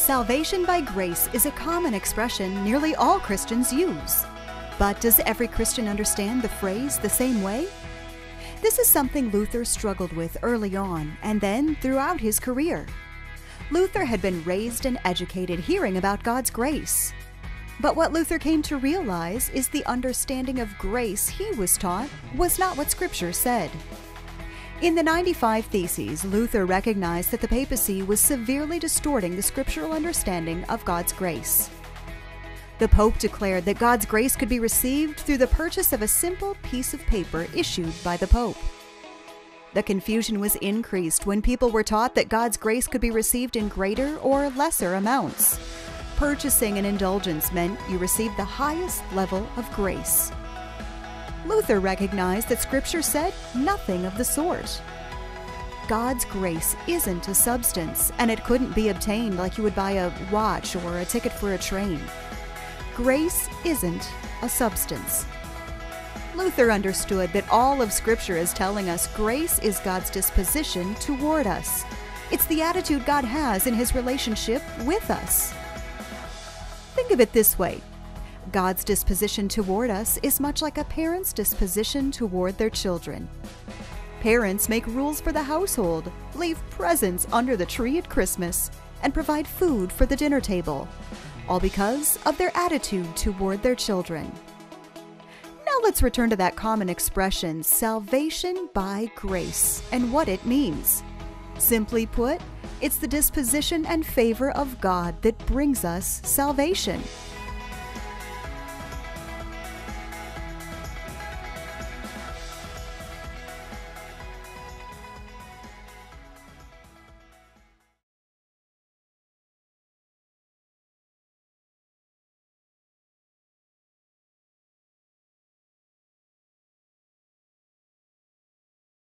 Salvation by grace is a common expression nearly all Christians use. But does every Christian understand the phrase the same way? This is something Luther struggled with early on and then throughout his career. Luther had been raised and educated hearing about God's grace. But what Luther came to realize is the understanding of grace he was taught was not what Scripture said. In the 95 Theses, Luther recognized that the papacy was severely distorting the scriptural understanding of God's grace. The Pope declared that God's grace could be received through the purchase of a simple piece of paper issued by the Pope. The confusion was increased when people were taught that God's grace could be received in greater or lesser amounts. Purchasing an indulgence meant you received the highest level of grace. Luther recognized that Scripture said nothing of the sort. God's grace isn't a substance, and it couldn't be obtained like you would buy a watch or a ticket for a train. Grace isn't a substance. Luther understood that all of Scripture is telling us grace is God's disposition toward us. It's the attitude God has in His relationship with us. Think of it this way. God's disposition toward us is much like a parent's disposition toward their children. Parents make rules for the household, leave presents under the tree at Christmas, and provide food for the dinner table, all because of their attitude toward their children. Now let's return to that common expression, salvation by grace, and what it means. Simply put, it's the disposition and favor of God that brings us salvation.